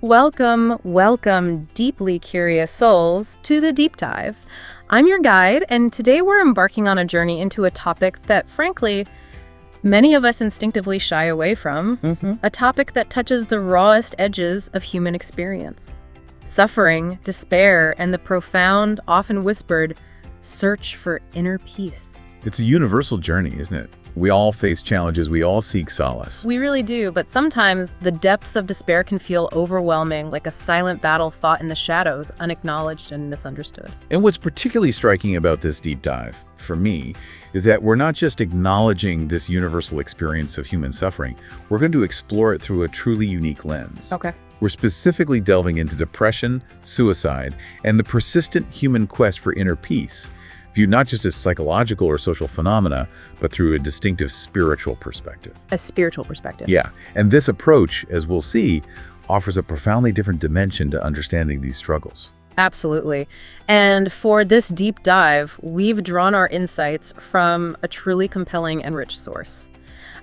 Welcome, deeply curious souls, to the Deep Dive. I'm your guide, and today we're embarking on a journey into a topic that, frankly, many of us instinctively shy away from. A topic that touches the rawest edges of human experience. Suffering, despair, and the profound, often whispered, search for inner peace. It's a universal journey, isn't it? We all face challenges, we all seek solace. We really do, but sometimes the depths of despair can feel overwhelming, like a silent battle fought in the shadows, unacknowledged and misunderstood. And what's particularly striking about this deep dive, for me, is that we're not just acknowledging this universal experience of human suffering, we're going to explore it through a truly unique lens. Okay. We're specifically delving into depression, suicide, and the persistent human quest for inner peace, viewed not just as psychological or social phenomena, but through a distinctive spiritual perspective. A spiritual perspective. Yeah, and this approach, as we'll see, offers a profoundly different dimension to understanding these struggles. Absolutely. And for this deep dive, we've drawn our insights from a truly compelling and rich source.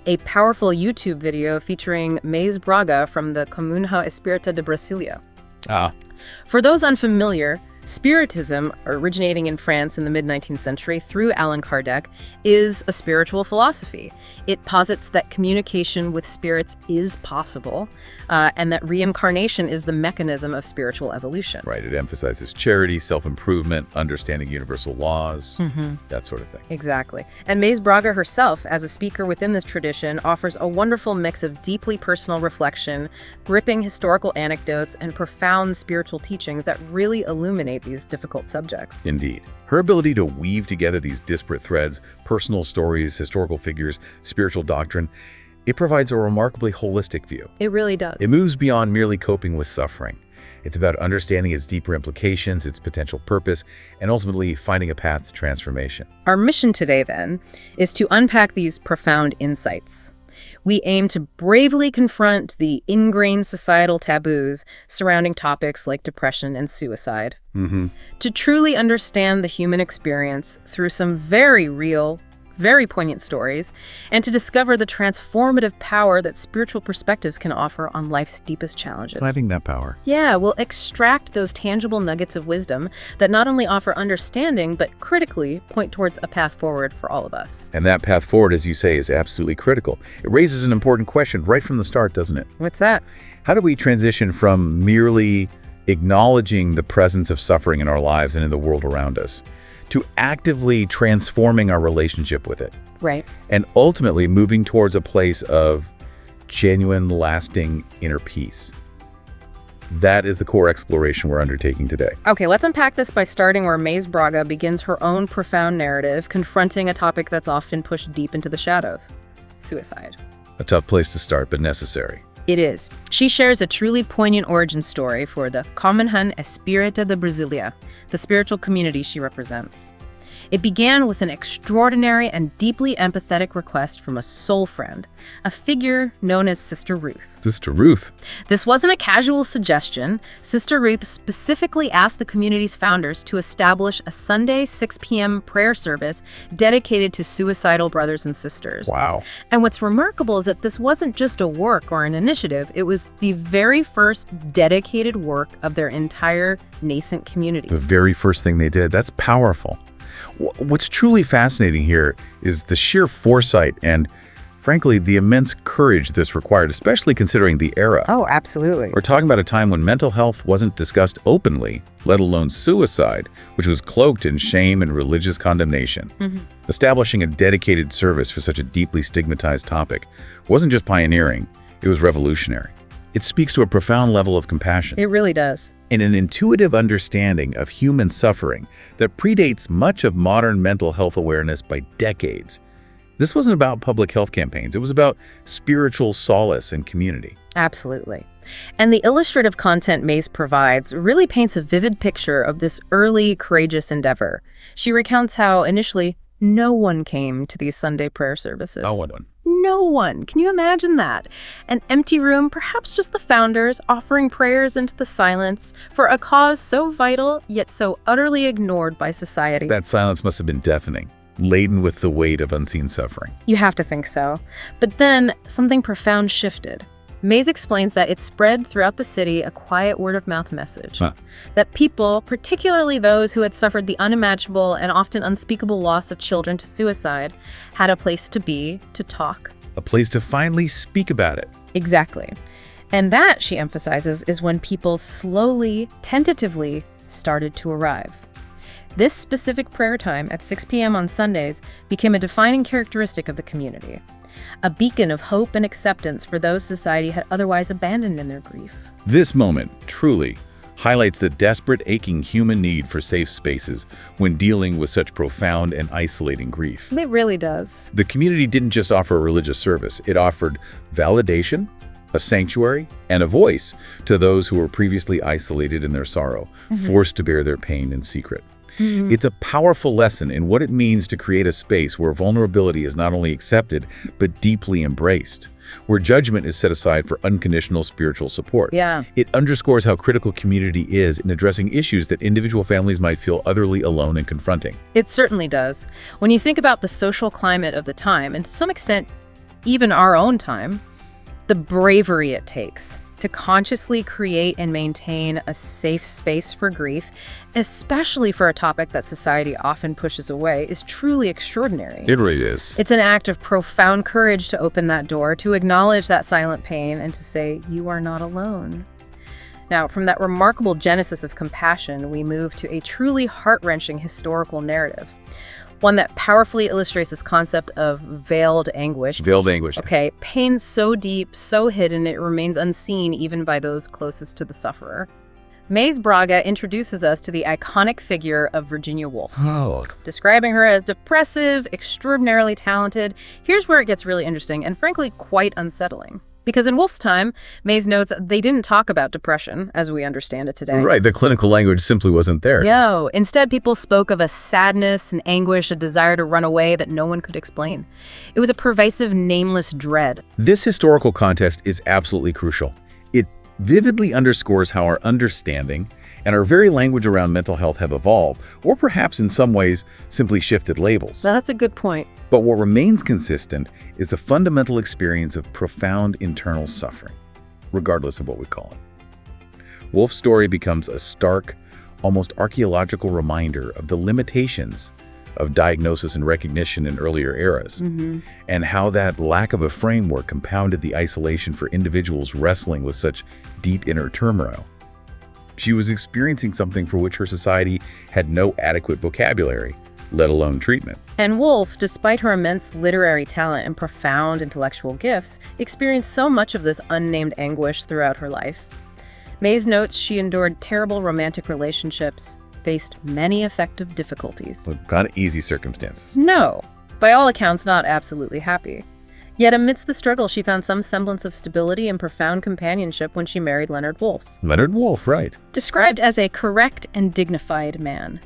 A powerful YouTube video featuring Mayse Braga from the Comunhão Espírita de Brasília. For those unfamiliar, Spiritism, originating in France in the mid-19th century through Allan Kardec, is a spiritual philosophy. It posits that communication with spirits is possible, and that reincarnation is the mechanism of spiritual evolution. Right, it emphasizes charity, self-improvement, understanding universal laws, that sort of thing. Exactly. And Mayse Braga herself, as a speaker within this tradition, offers a wonderful mix of deeply personal reflection, gripping historical anecdotes, and profound spiritual teachings that really illuminate these difficult subjects. Indeed. Her ability to weave together these disparate threads, personal stories, historical figures, spiritual doctrine, it provides a remarkably holistic view. It really does. It moves beyond merely coping with suffering. It's about understanding its deeper implications, its potential purpose, and ultimately finding a path to transformation. Our mission today, then, is to unpack these profound insights. We aim to bravely confront the ingrained societal taboos surrounding topics like depression and suicide. To truly understand the human experience through some very real, very poignant stories, and to discover the transformative power that spiritual perspectives can offer on life's deepest challenges. Having that power. Yeah, we'll extract those tangible nuggets of wisdom that not only offer understanding, but critically point towards a path forward for all of us. And that path forward, as you say, is absolutely critical. It raises an important question right from the start, doesn't it? What's that? How do we transition from merely acknowledging the presence of suffering in our lives and in the world around us to actively transforming our relationship with it? Right. And ultimately moving towards a place of genuine, lasting inner peace. That is the core exploration we're undertaking today. Okay, let's unpack this by starting where Mayse Braga begins her own profound narrative, confronting a topic that's often pushed deep into the shadows: suicide. A tough place to start, but necessary. It is. She shares a truly poignant origin story for the Comunhão Espírita de Brasília, the spiritual community she represents. It began with an extraordinary and deeply empathetic request from a soul friend, a figure known as Sister Ruth. Sister Ruth? This wasn't a casual suggestion. Sister Ruth specifically asked the community's founders to establish a Sunday 6 p.m. prayer service dedicated to suicidal brothers and sisters. Wow. And what's remarkable is that this wasn't just a work or an initiative. It was the very first dedicated work of their entire nascent community. The very first thing they did. That's powerful. What's truly fascinating here is the sheer foresight and, frankly, the immense courage this required, especially considering the era. Oh, absolutely. We're talking about a time when mental health wasn't discussed openly, let alone suicide, which was cloaked in shame and religious condemnation. Establishing a dedicated service for such a deeply stigmatized topic wasn't just pioneering, it was revolutionary. It speaks to a profound level of compassion. It really does. And an intuitive understanding of human suffering that predates much of modern mental health awareness by decades. This wasn't about public health campaigns. It was about spiritual solace and community. Absolutely. And the illustrative content Mayse provides really paints a vivid picture of this early, courageous endeavor. She recounts how initially no one came to these Sunday prayer services. No one. No one. Can you imagine that? An empty room, perhaps just the founders, offering prayers into the silence for a cause so vital, yet so utterly ignored by society. That silence must have been deafening, laden with the weight of unseen suffering. You have to think so. But then something profound shifted. Mayse explains that it spread throughout the city a quiet word-of-mouth message. That people, particularly those who had suffered the unimaginable and often unspeakable loss of children to suicide, had a place to be, to talk. A place to finally speak about it. Exactly. And that, she emphasizes, is when people slowly, tentatively started to arrive. This specific prayer time at 6 p.m. on Sundays became a defining characteristic of the community, a beacon of hope and acceptance for those society had otherwise abandoned in their grief. This moment, truly, highlights the desperate, aching human need for safe spaces when dealing with such profound and isolating grief. It really does. The community didn't just offer a religious service, it offered validation, a sanctuary, and a voice to those who were previously isolated in their sorrow, forced to bear their pain in secret. It's a powerful lesson in what it means to create a space where vulnerability is not only accepted, but deeply embraced, where judgment is set aside for unconditional spiritual support. Yeah. It underscores how critical community is in addressing issues that individual families might feel utterly alone in confronting. It certainly does. When you think about the social climate of the time, and to some extent, even our own time, the bravery it takes to consciously create and maintain a safe space for grief, especially for a topic that society often pushes away, is truly extraordinary. It really is. It's an act of profound courage to open that door, to acknowledge that silent pain, and to say, you are not alone. Now, from that remarkable genesis of compassion, we move to a truly heart-wrenching historical narrative. One that powerfully illustrates this concept of veiled anguish. Veiled anguish. Okay, pain so deep, so hidden, it remains unseen even by those closest to the sufferer. Mayse Braga introduces us to the iconic figure of Virginia Woolf. Describing her as depressive, extraordinarily talented. Here's where it gets really interesting and frankly quite unsettling. Because in Woolf's time, Mayse notes they didn't talk about depression as we understand it today. Right, the clinical language simply wasn't there. Instead, people spoke of a sadness and anguish, a desire to run away that no one could explain. It was a pervasive, nameless dread. This historical context is absolutely crucial. It vividly underscores how our understanding and our very language around mental health have evolved, or perhaps in some ways simply shifted labels. That's a good point. But what remains consistent is the fundamental experience of profound internal suffering, regardless of what we call it. Woolf's story becomes a stark, almost archaeological reminder of the limitations of diagnosis and recognition in earlier eras, and how that lack of a framework compounded the isolation for individuals wrestling with such deep inner turmoil. She was experiencing something for which her society had no adequate vocabulary, let alone treatment. And Woolf, despite her immense literary talent and profound intellectual gifts, experienced so much of this unnamed anguish throughout her life. Mayse notes she endured terrible romantic relationships, faced many affective difficulties. Look, not easy circumstances. No, by all accounts not absolutely happy. Yet amidst the struggle, she found some semblance of stability and profound companionship when she married Leonard Woolf. Leonard Woolf, right. Described as a correct and dignified man.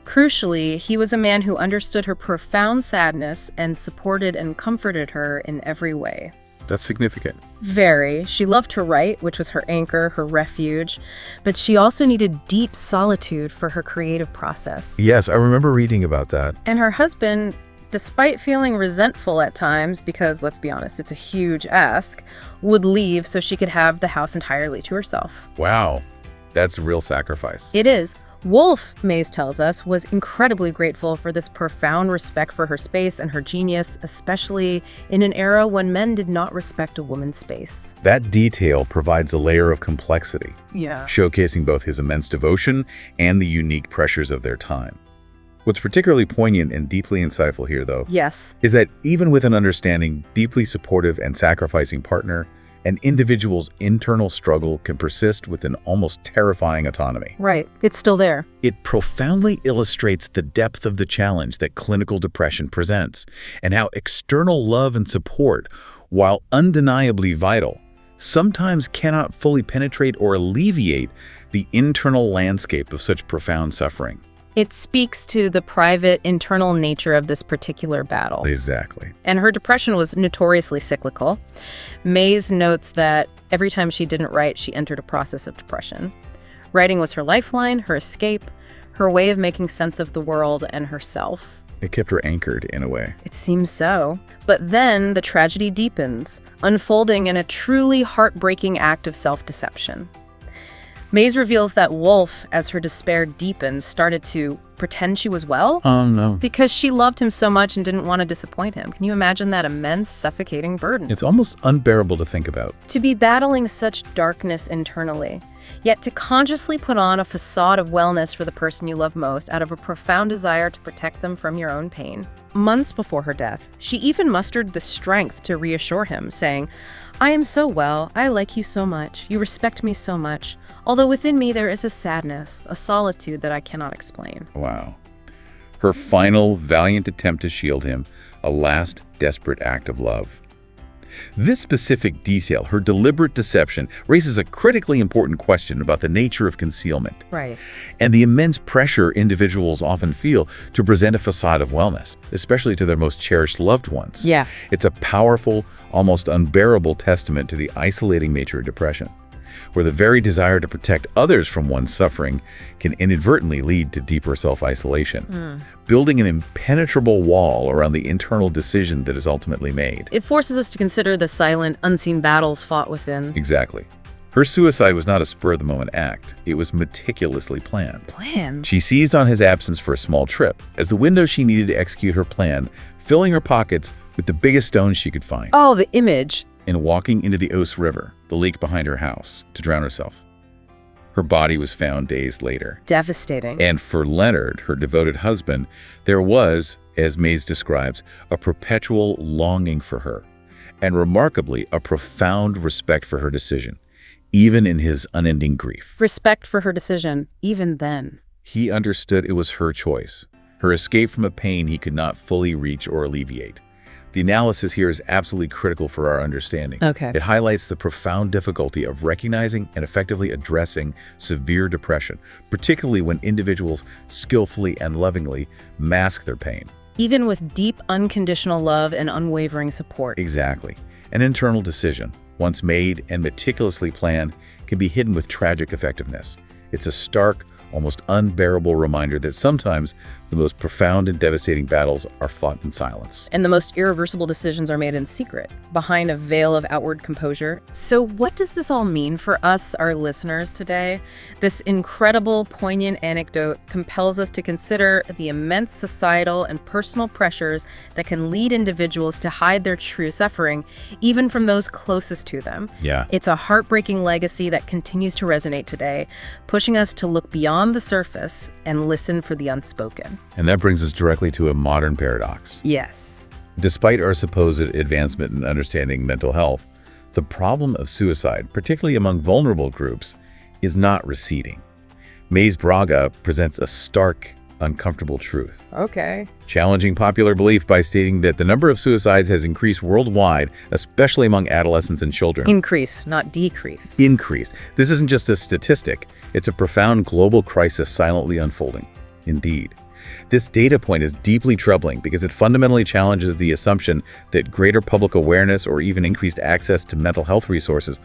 Crucially, he was a man who understood her profound sadness and supported and comforted her in every way. That's significant. Very. She loved to write, which was her anchor, her refuge, but she also needed deep solitude for her creative process. Yes, I remember reading about that. And her husband, despite feeling resentful at times, because let's be honest, it's a huge ask, would leave so she could have the house entirely to herself. Wow, that's a real sacrifice. It is. Woolf, Mayse tells us, was incredibly grateful for this profound respect for her space and her genius, especially in an era when men did not respect a woman's space. That detail provides a layer of complexity, showcasing both his immense devotion and the unique pressures of their time. What's particularly poignant and deeply insightful here, though, is that even with an understanding, deeply supportive and sacrificing partner, an individual's internal struggle can persist with an almost terrifying autonomy. Right. It's still there. It profoundly illustrates the depth of the challenge that clinical depression presents, and how external love and support, while undeniably vital, sometimes cannot fully penetrate or alleviate the internal landscape of such profound suffering. It speaks to the private, internal nature of this particular battle. Exactly. And her depression was notoriously cyclical. Mayse notes that every time she didn't write, she entered a process of depression. Writing was her lifeline, her escape, her way of making sense of the world and herself. It kept her anchored in a way. It seems so. But then the tragedy deepens, unfolding in a truly heartbreaking act of self-deception. Mayse reveals that Woolf, as her despair deepened, started to pretend she was well. Oh, no. Because she loved him so much and didn't want to disappoint him. Can you imagine that immense, suffocating burden? It's almost unbearable to think about. To be battling such darkness internally, yet to consciously put on a facade of wellness for the person you love most out of a profound desire to protect them from your own pain. Months before her death, she even mustered the strength to reassure him, saying, "I am so well, I like you so much, you respect me so much, although within me there is a sadness, a solitude that I cannot explain." Wow. Her final valiant attempt to shield him, a last desperate act of love. This specific detail, her deliberate deception, raises a critically important question about the nature of concealment. Right. And the immense pressure individuals often feel to present a facade of wellness, especially to their most cherished loved ones. Yeah. It's a powerful, almost unbearable testament to the isolating nature of depression, where the very desire to protect others from one's suffering can inadvertently lead to deeper self-isolation, building an impenetrable wall around the internal decision that is ultimately made. It forces us to consider the silent, unseen battles fought within. Exactly. Her suicide was not a spur-of-the-moment act. It was meticulously planned. Plan? She seized on his absence for a small trip as the window she needed to execute her plan, filling her pockets with the biggest stones she could find. Oh, the image. And walking into the Ouse River, the lake behind her house, to drown herself. Her body was found days later. Devastating. And for Leonard, her devoted husband, there was, as Mayse describes, a perpetual longing for her, and remarkably, a profound respect for her decision, even in his unending grief. Respect for her decision, even then. He understood it was her choice, her escape from a pain he could not fully reach or alleviate. The analysis here is absolutely critical for our understanding. Okay. It highlights the profound difficulty of recognizing and effectively addressing severe depression, particularly when individuals skillfully and lovingly mask their pain. Even with deep, unconditional love and unwavering support. Exactly. An internal decision, once made and meticulously planned, can be hidden with tragic effectiveness. It's a stark, almost unbearable reminder that sometimes the most profound and devastating battles are fought in silence. And the most irreversible decisions are made in secret, behind a veil of outward composure. So what does this all mean for us, our listeners, today? This incredible, poignant anecdote compels us to consider the immense societal and personal pressures that can lead individuals to hide their true suffering, even from those closest to them. Yeah. It's a heartbreaking legacy that continues to resonate today, pushing us to look beyond the surface and listen for the unspoken. And that brings us directly to a modern paradox. Yes. Despite our supposed advancement in understanding mental health, the problem of suicide, particularly among vulnerable groups, is not receding. Mayse Braga presents a stark, uncomfortable truth, Okay. challenging popular belief by stating that the number of suicides has increased worldwide, especially among adolescents and children. Increase, not decrease. Increased. This isn't just a statistic. It's a profound global crisis silently unfolding. Indeed. This data point is deeply troubling because it fundamentally challenges the assumption that greater public awareness or even increased access to mental health resources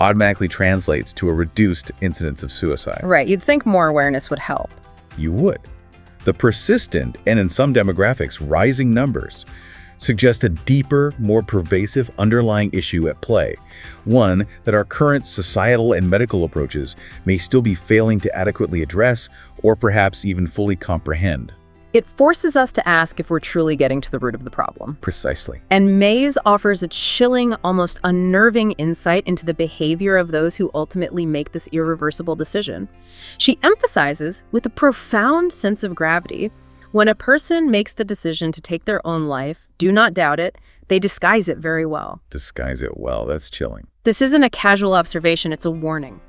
automatically translates to a reduced incidence of suicide. Right, you'd think more awareness would help. You would. The persistent, and in some demographics, rising numbers suggest a deeper, more pervasive underlying issue at play, one that our current societal and medical approaches may still be failing to adequately address or perhaps even fully comprehend. It forces us to ask if we're truly getting to the root of the problem. Precisely. And Mayse offers a chilling, almost unnerving insight into the behavior of those who ultimately make this irreversible decision. She emphasizes, with a profound sense of gravity, when a person makes the decision to take their own life, do not doubt it, they disguise it very well. Disguise it well. That's chilling. This isn't a casual observation, it's a warning.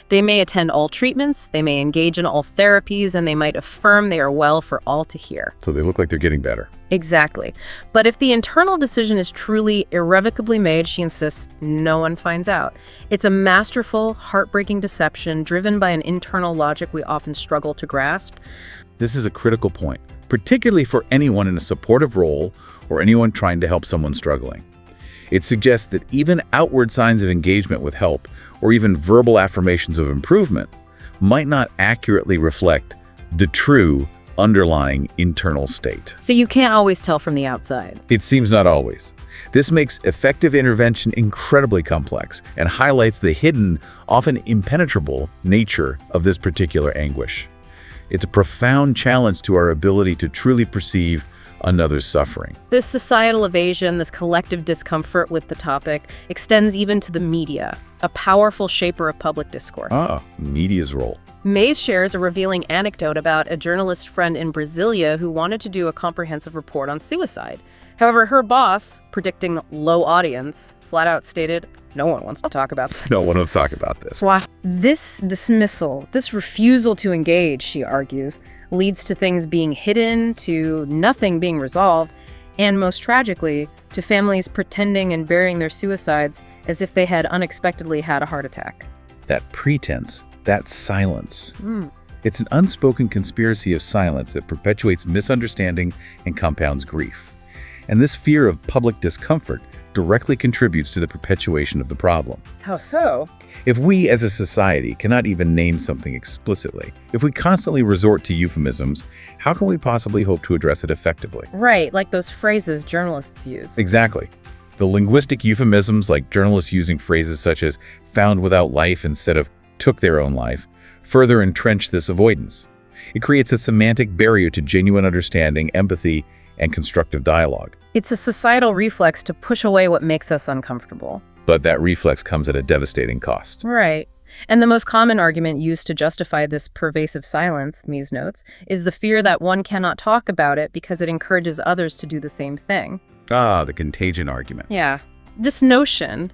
They may attend all treatments, they may engage in all therapies, and they might affirm they are well for all to hear. So they look like they're getting better. Exactly. But if the internal decision is truly irrevocably made, she insists, no one finds out. It's a masterful, heartbreaking deception driven by an internal logic we often struggle to grasp. This is a critical point, particularly for anyone in a supportive role or anyone trying to help someone struggling. It suggests that even outward signs of engagement with help or even verbal affirmations of improvement might not accurately reflect the true underlying internal state. So you can't always tell from the outside. It seems not always. This makes effective intervention incredibly complex and highlights the hidden, often impenetrable nature of this particular anguish. It's a profound challenge to our ability to truly perceive another's suffering. This societal evasion, this collective discomfort with the topic, extends even to the media, a powerful shaper of public discourse. Media's role. Mayse shares a revealing anecdote about a journalist friend in Brasilia who wanted to do a comprehensive report on suicide. However, her boss, predicting low audience, flat out stated, no one wants to talk about this. No one wants to talk about this. Why? This dismissal, this refusal to engage, she argues, leads to things being hidden, to nothing being resolved, and most tragically, to families pretending and burying their suicides as if they had unexpectedly had a heart attack. That pretense, that silence. It's an unspoken conspiracy of silence that perpetuates misunderstanding and compounds grief. And this fear of public discomfort directly contributes to the perpetuation of the problem. How so? If we as a society cannot even name something explicitly, if we constantly resort to euphemisms, how can we possibly hope to address it effectively? Right, like those phrases journalists use. Exactly. The linguistic euphemisms, like journalists using phrases such as found without life instead of took their own life, further entrench this avoidance. It creates a semantic barrier to genuine understanding, empathy, and constructive dialogue. It's a societal reflex to push away what makes us uncomfortable. But that reflex comes at a devastating cost. Right. And the most common argument used to justify this pervasive silence, Mayse notes, is the fear that one cannot talk about it because it encourages others to do the same thing. The contagion argument. Yeah. This notion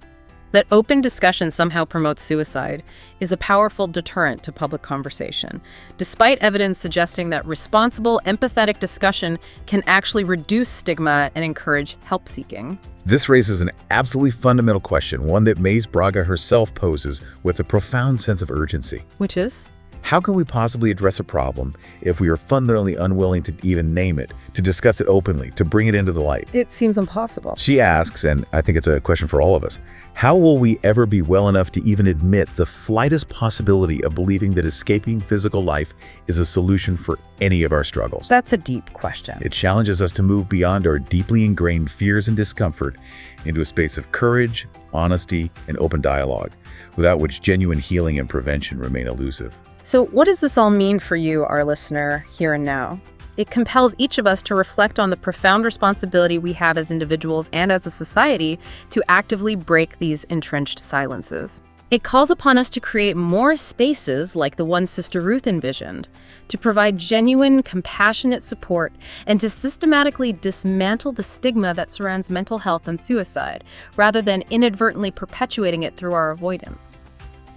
that open discussion somehow promotes suicide is a powerful deterrent to public conversation, despite evidence suggesting that responsible, empathetic discussion can actually reduce stigma and encourage help-seeking. This raises an absolutely fundamental question, one that Mayse Braga herself poses with a profound sense of urgency. Which is? How can we possibly address a problem if we are fundamentally unwilling to even name it, to discuss it openly, to bring it into the light? It seems impossible. She asks, and I think it's a question for all of us, how will we ever be well enough to even admit the slightest possibility of believing that escaping physical life is a solution for any of our struggles? That's a deep question. It challenges us to move beyond our deeply ingrained fears and discomfort into a space of courage, honesty, and open dialogue, without which genuine healing and prevention remain elusive. So what does this all mean for you, our listener, here and now? It compels each of us to reflect on the profound responsibility we have as individuals and as a society to actively break these entrenched silences. It calls upon us to create more spaces like the one Sister Ruth envisioned, to provide genuine, compassionate support, and to systematically dismantle the stigma that surrounds mental health and suicide, rather than inadvertently perpetuating it through our avoidance.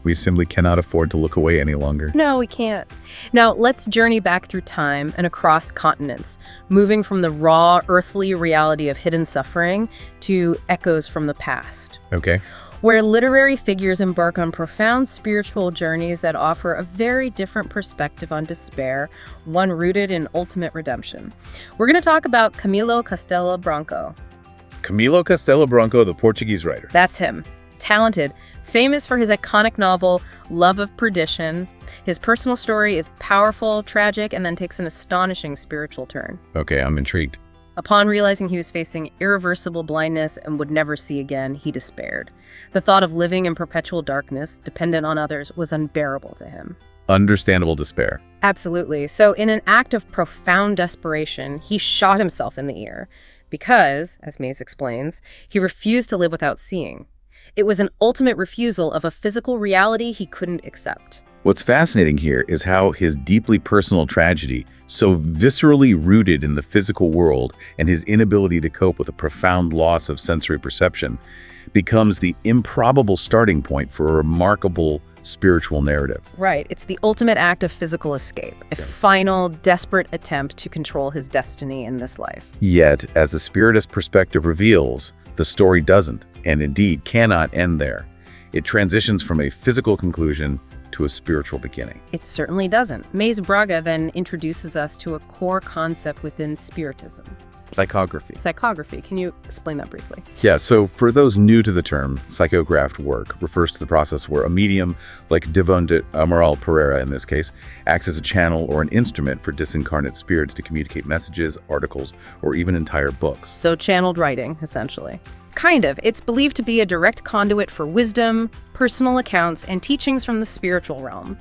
We simply cannot afford to look away any longer. No, we can't. Now, let's journey back through time and across continents, moving from the raw, earthly reality of hidden suffering to echoes from the past. Okay. Where literary figures embark on profound spiritual journeys that offer a very different perspective on despair, one rooted in ultimate redemption. We're going to talk about Camilo Castelo Branco. Camilo Castelo Branco, the Portuguese writer. That's him. Talented, famous for his iconic novel, Love of Perdition. His personal story is powerful, tragic, and then takes an astonishing spiritual turn. Okay, I'm intrigued. Upon realizing he was facing irreversible blindness and would never see again, he despaired. The thought of living in perpetual darkness, dependent on others, was unbearable to him. Understandable despair. Absolutely. So in an act of profound desperation, he shot himself in the ear because, as Mayse explains, he refused to live without seeing. It was an ultimate refusal of a physical reality he couldn't accept. What's fascinating here is how his deeply personal tragedy, so viscerally rooted in the physical world and his inability to cope with a profound loss of sensory perception, becomes the improbable starting point for a remarkable spiritual narrative. Right. It's the ultimate act of physical escape, a final, desperate attempt to control his destiny in this life. Yet, as the spiritist perspective reveals, the story doesn't, and indeed cannot end there. It transitions from a physical conclusion to a spiritual beginning. It certainly doesn't. Mayse Braga then introduces us to a core concept within Spiritism. Psychography. Psychography. Can you explain that briefly? Yeah, so for those new to the term, psychographed work refers to the process where a medium, like Devon de Amaral Pereira in this case, acts as a channel or an instrument for disincarnate spirits to communicate messages, articles, or even entire books. So channeled writing, essentially. Kind of. It's believed to be a direct conduit for wisdom, personal accounts, and teachings from the spiritual realm.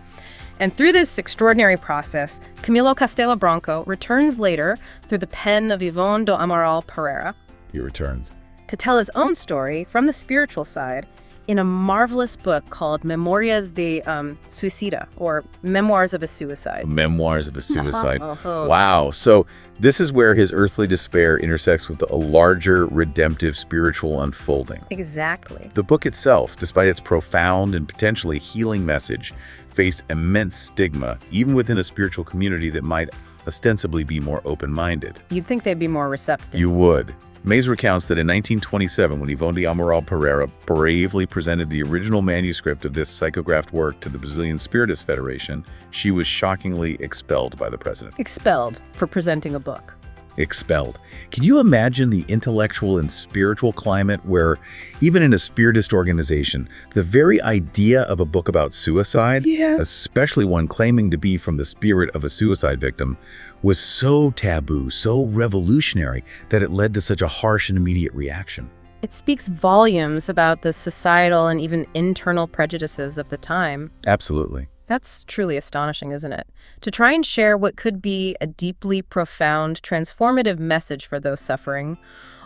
And through this extraordinary process, Camilo Castelo Branco returns later through the pen of Yvonne do Amaral Pereira. He returns To tell his own story from the spiritual side in a marvelous book called Memorias de Suicida, or Memoirs of a Suicide. Memoirs of a Suicide. Wow. So this is where his earthly despair intersects with a larger redemptive spiritual unfolding. Exactly. The book itself, despite its profound and potentially healing message, faced immense stigma, even within a spiritual community that might ostensibly be more open-minded. You'd think they'd be more receptive. You would. Mayse recounts that in 1927, when Yvonne de Amaral Pereira bravely presented the original manuscript of this psychographed work to the Brazilian Spiritist Federation, she was shockingly expelled by the president. Expelled for presenting a book. Expelled. Can you imagine the intellectual and spiritual climate where, even in a spiritist organization, the very idea of a book about suicide, especially one claiming to be from the spirit of a suicide victim, was so taboo, so revolutionary, that it led to such a harsh and immediate reaction? It speaks volumes about the societal and even internal prejudices of the time. Absolutely. That's truly astonishing, isn't it? To try and share what could be a deeply profound, transformative message for those suffering,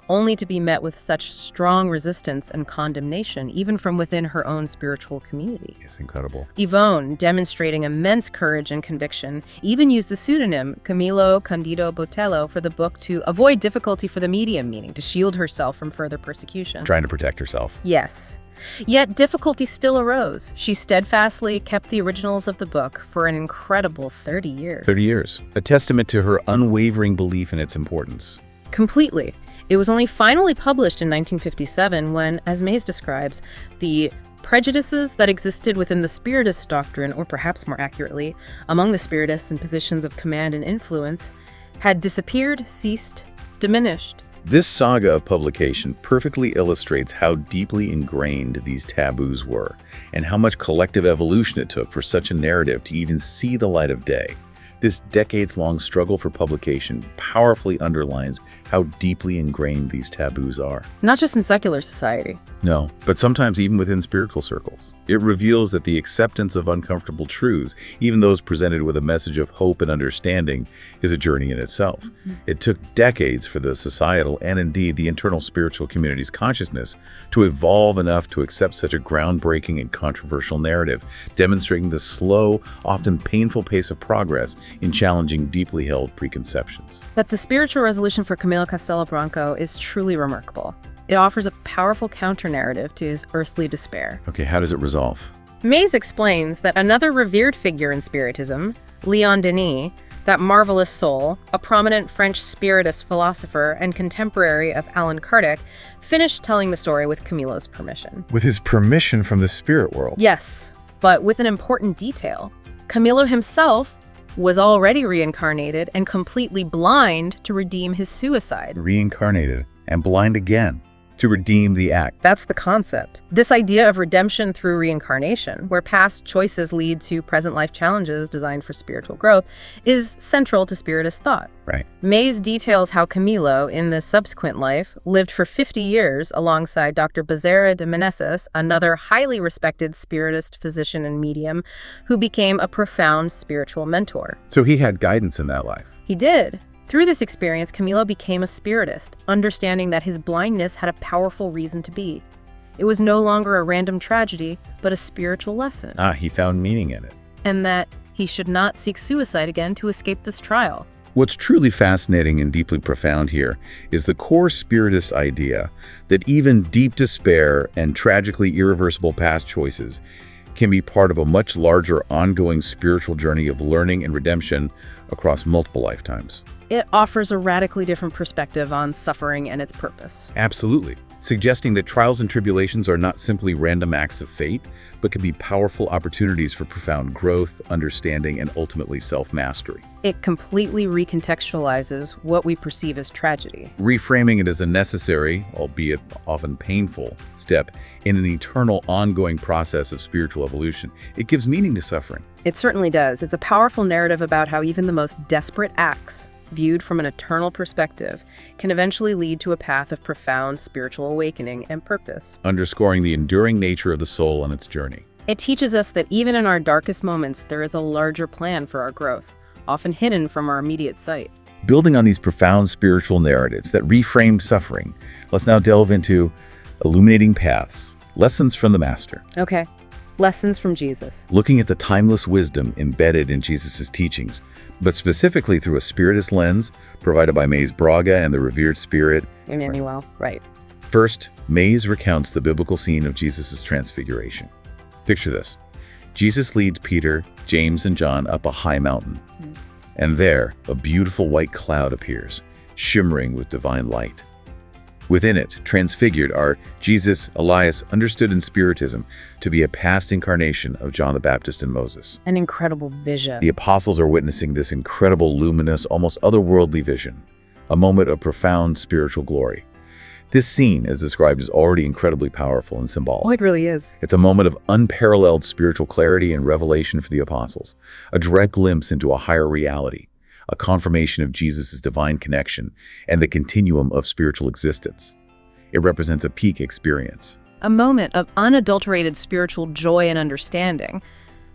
only to be met with such strong resistance and condemnation, even from within her own spiritual community. It's incredible. Yvonne, demonstrating immense courage and conviction, even used the pseudonym Camilo Candido Botelho for the book to avoid difficulty for the medium, meaning to shield herself from further persecution. Trying to protect herself. Yes. Yet difficulty still arose. She steadfastly kept the originals of the book for an incredible 30 years. 30 years. A testament to her unwavering belief in its importance. Completely. It was only finally published in 1957 when, as Mayse describes, the prejudices that existed within the Spiritist doctrine, or perhaps more accurately, among the Spiritists in positions of command and influence, had disappeared, ceased, diminished. This saga of publication perfectly illustrates how deeply ingrained these taboos were, and how much collective evolution it took for such a narrative to even see the light of day. This decades-long struggle for publication powerfully underlines how deeply ingrained these taboos are. Not just in secular society. No, but sometimes even within spiritual circles. It reveals that the acceptance of uncomfortable truths, even those presented with a message of hope and understanding, is a journey in itself. It took decades for the societal and indeed the internal spiritual community's consciousness to evolve enough to accept such a groundbreaking and controversial narrative, demonstrating the slow, often painful pace of progress in challenging deeply held preconceptions. But the spiritual resolution for Camilo Castelo Branco is truly remarkable. It offers a powerful counter-narrative to his earthly despair. Okay, how does it resolve? Mayse explains that another revered figure in Spiritism, Leon Denis, that marvelous soul, a prominent French Spiritist philosopher and contemporary of Allan Kardec, finished telling the story with Camilo's permission. With his permission from the spirit world? Yes, but with an important detail. Camilo himself was already reincarnated and completely blind to redeem his suicide. Reincarnated and blind again to redeem the act. That's the concept. This idea of redemption through reincarnation, where past choices lead to present life challenges designed for spiritual growth, is central to Spiritist thought. Right. Mayse details how Camilo, in this subsequent life, lived for 50 years alongside Dr. Bezerra de Menezes, another highly respected Spiritist physician and medium, who became a profound spiritual mentor. So he had guidance in that life. He did. Through this experience, Camilo became a Spiritist, understanding that his blindness had a powerful reason to be. It was no longer a random tragedy, but a spiritual lesson. He found meaning in it. And that he should not seek suicide again to escape this trial. What's truly fascinating and deeply profound here is the core Spiritist idea that even deep despair and tragically irreversible past choices can be part of a much larger ongoing spiritual journey of learning and redemption across multiple lifetimes. It offers a radically different perspective on suffering and its purpose. Absolutely. suggesting that trials and tribulations are not simply random acts of fate, but can be powerful opportunities for profound growth, understanding, and ultimately self-mastery. It completely recontextualizes what we perceive as tragedy. Reframing it as a necessary, albeit often painful, step in an eternal, ongoing process of spiritual evolution, it gives meaning to suffering. It certainly does. It's a powerful narrative about how even the most desperate acts, viewed from an eternal perspective, can eventually lead to a path of profound spiritual awakening and purpose. Underscoring the enduring nature of the soul on its journey. It teaches us that even in our darkest moments, there is a larger plan for our growth, often hidden from our immediate sight. Building on these profound spiritual narratives that reframe suffering, let's now delve into illuminating paths, lessons from the Master. Okay, lessons from Jesus. Looking at the timeless wisdom embedded in Jesus' teachings, but specifically through a spiritist lens provided by Mayse Braga and the revered spirit Emmanuel, right. First, Mayse recounts the biblical scene of Jesus' transfiguration. Picture this. Jesus leads Peter, James, and John up a high mountain. And there, a beautiful white cloud appears, shimmering with divine light. Within it, transfigured, are Jesus, Elias, understood in Spiritism to be a past incarnation of John the Baptist and Moses. An incredible vision. The apostles are witnessing this incredible, luminous, almost otherworldly vision, a moment of profound spiritual glory. This scene, as described, is already incredibly powerful and symbolic. Oh, it really is. It's a moment of unparalleled spiritual clarity and revelation for the apostles, a direct glimpse into a higher reality, a confirmation of Jesus' divine connection and the continuum of spiritual existence. It represents a peak experience. A moment of unadulterated spiritual joy and understanding.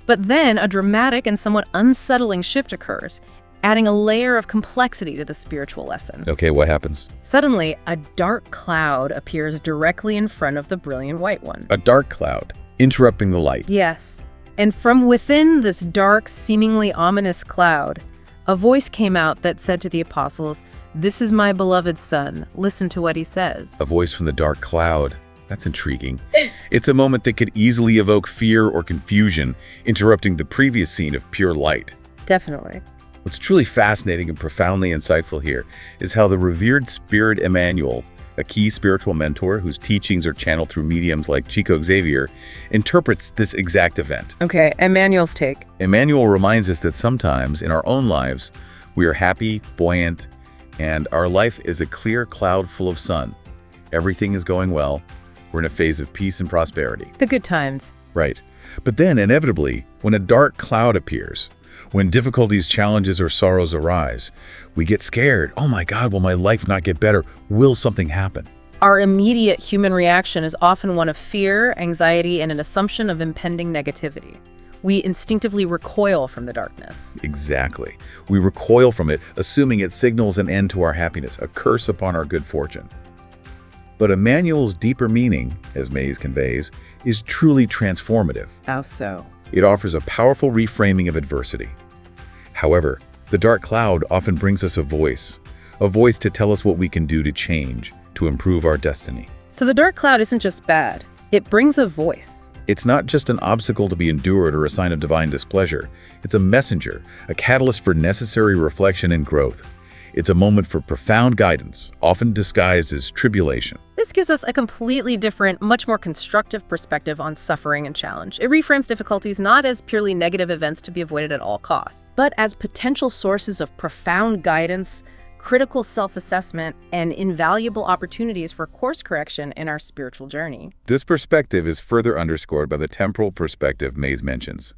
But then a dramatic and somewhat unsettling shift occurs, adding a layer of complexity to the spiritual lesson. Okay, what happens? Suddenly, a dark cloud appears directly in front of the brilliant white one. A dark cloud, interrupting the light. Yes. And from within this dark, seemingly ominous cloud, a voice came out that said to the apostles, "This is my beloved son. Listen to what he says." A voice from the dark cloud. That's intriguing. It's a moment that could easily evoke fear or confusion, interrupting the previous scene of pure light. Definitely. What's truly fascinating and profoundly insightful here is how the revered spirit Emmanuel, a key spiritual mentor whose teachings are channeled through mediums like Chico Xavier, interprets this exact event. Okay, Emmanuel's take. Emmanuel reminds us that sometimes in our own lives, we are happy, buoyant, and our life is a clear cloud full of sun. Everything is going well. We're in a phase of peace and prosperity. The good times. Right. But then, inevitably, when a dark cloud appears, when difficulties, challenges, or sorrows arise, we get scared. Oh my God, will my life not get better? Will something happen? Our immediate human reaction is often one of fear, anxiety, and an assumption of impending negativity. We instinctively recoil from the darkness. Exactly. We recoil from it, assuming it signals an end to our happiness, a curse upon our good fortune. But Emmanuel's deeper meaning, as Mayse conveys, is truly transformative. How so? It offers a powerful reframing of adversity. However, the dark cloud often brings us a voice to tell us what we can do to change, to improve our destiny. So the dark cloud isn't just bad, it brings a voice. It's not just an obstacle to be endured or a sign of divine displeasure. It's a messenger, a catalyst for necessary reflection and growth. It's a moment for profound guidance, often disguised as tribulation. This gives us a completely different, much more constructive perspective on suffering and challenge. It reframes difficulties not as purely negative events to be avoided at all costs, but as potential sources of profound guidance, critical self-assessment, and invaluable opportunities for course correction in our spiritual journey. This perspective is further underscored by the temporal perspective Mayse mentions.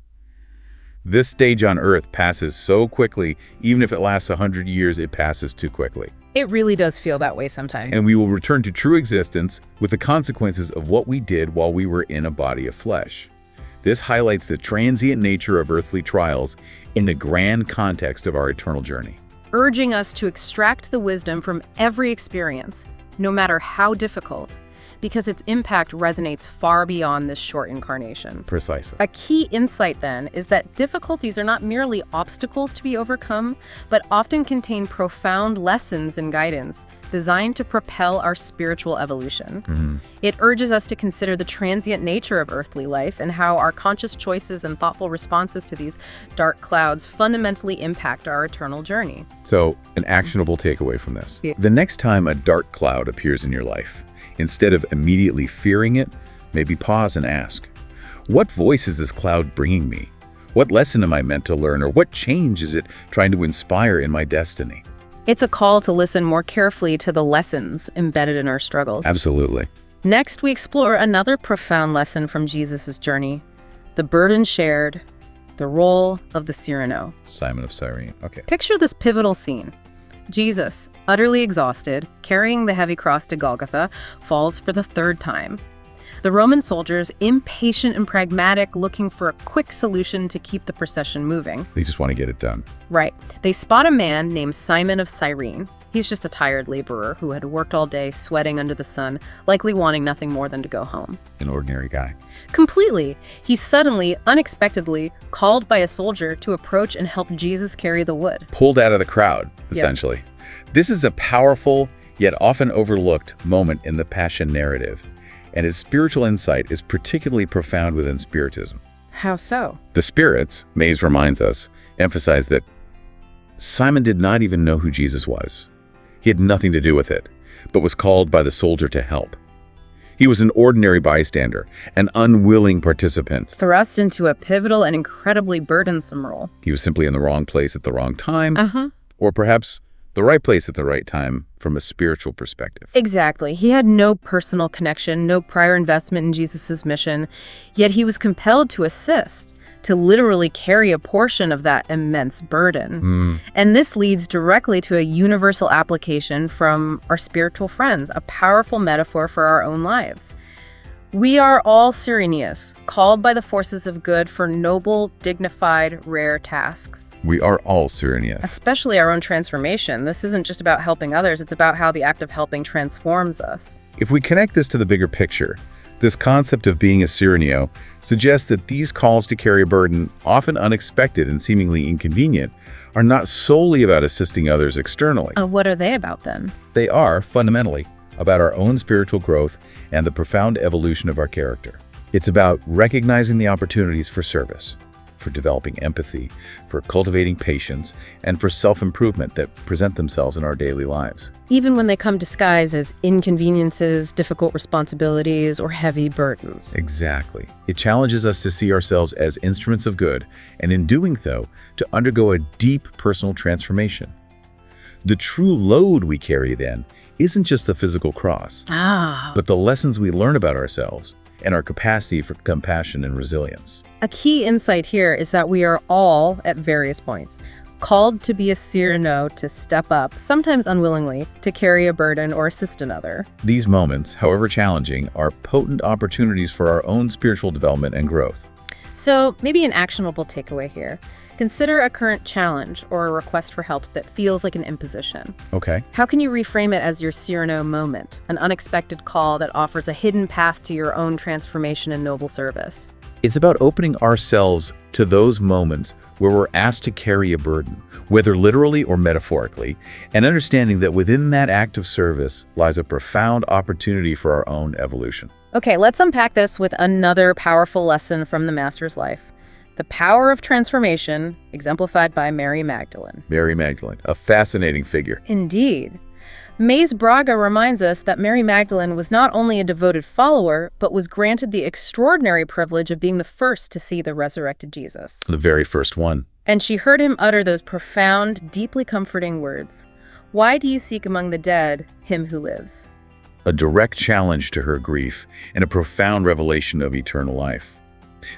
This stage on Earth passes so quickly, even if it lasts 100 years, it passes too quickly. It really does feel that way sometimes. And we will return to true existence with the consequences of what we did while we were in a body of flesh. This highlights the transient nature of earthly trials in the grand context of our eternal journey, urging us to extract the wisdom from every experience, no matter how difficult, because its impact resonates far beyond this short incarnation. Precisely. A key insight, then, is that difficulties are not merely obstacles to be overcome, but often contain profound lessons and guidance designed to propel our spiritual evolution. It urges us to consider the transient nature of earthly life and how our conscious choices and thoughtful responses to these dark clouds fundamentally impact our eternal journey. So, an actionable takeaway from this. Yeah. The next time a dark cloud appears in your life, Instead of immediately fearing it, maybe pause and ask, what voice is this cloud bringing me? What lesson am I meant to learn, or what change is it trying to inspire in my destiny? It's a call to listen more carefully to the lessons embedded in our struggles. Absolutely. Next, we explore another profound lesson from Jesus' journey: the burden shared, the role of the Cyrano. Simon of Cyrene. Okay. Picture this pivotal scene. Jesus, utterly exhausted, carrying the heavy cross to Golgotha, falls for the third time. The Roman soldiers, impatient and pragmatic, looking for a quick solution to keep the procession moving. They just want to get it done. Right. They spot a man named Simon of Cyrene. He's just a tired laborer who had worked all day, sweating under the sun, likely wanting nothing more than to go home. An ordinary guy. Completely. He's suddenly, unexpectedly, called by a soldier to approach and help Jesus carry the wood. Pulled out of the crowd, essentially. Yep. This is a powerful, yet often overlooked moment in the Passion narrative, and its spiritual insight is particularly profound within Spiritism. How so? The spirits, Mayse reminds us, emphasize that Simon did not even know who Jesus was. He had nothing to do with it, but was called by the soldier to help. He was an ordinary bystander, an unwilling participant. Thrust into a pivotal and incredibly burdensome role. He was simply in the wrong place at the wrong time, or perhaps the right place at the right time from a spiritual perspective. Exactly. He had no personal connection, no prior investment in Jesus' mission, yet he was compelled to assist, to literally carry a portion of that immense burden. And this leads directly to a universal application from our spiritual friends, a powerful metaphor for our own lives. We are all Cyrenius, called by the forces of good for noble, dignified, rare tasks. We are all Cyrenius. Especially our own transformation. This isn't just about helping others, it's about how the act of helping transforms us. If we connect this to the bigger picture, this concept of being a Cyrenio suggests that these calls to carry a burden, often unexpected and seemingly inconvenient, are not solely about assisting others externally. What are they about then? They are, fundamentally, about our own spiritual growth and the profound evolution of our character. It's about recognizing the opportunities for service, for developing empathy, for cultivating patience, and for self-improvement that present themselves in our daily lives. Even when they come disguised as inconveniences, difficult responsibilities, or heavy burdens. Exactly. It challenges us to see ourselves as instruments of good, and in doing so, to undergo a deep personal transformation. The true load we carry, then, isn't just the physical cross, but the lessons we learn about ourselves and our capacity for compassion and resilience. A key insight here is that we are all, at various points, called to be a Cyrano, to step up, sometimes unwillingly, to carry a burden or assist another. These moments, however challenging, are potent opportunities for our own spiritual development and growth. So maybe an actionable takeaway here. Consider a current challenge or a request for help that feels like an imposition. Okay. How can you reframe it as your Cyrano moment, an unexpected call that offers a hidden path to your own transformation and noble service? It's about opening ourselves to those moments where we're asked to carry a burden, whether literally or metaphorically, and understanding that within that act of service lies a profound opportunity for our own evolution. Okay, let's unpack this with another powerful lesson from the Master's life. The power of transformation, exemplified by Mary Magdalene. Mary Magdalene, a fascinating figure. Indeed. Mayse Braga reminds us that Mary Magdalene was not only a devoted follower, but was granted the extraordinary privilege of being the first to see the resurrected Jesus. The very first one. And she heard him utter those profound, deeply comforting words. "Why do you seek among the dead him who lives?" A direct challenge to her grief and a profound revelation of eternal life.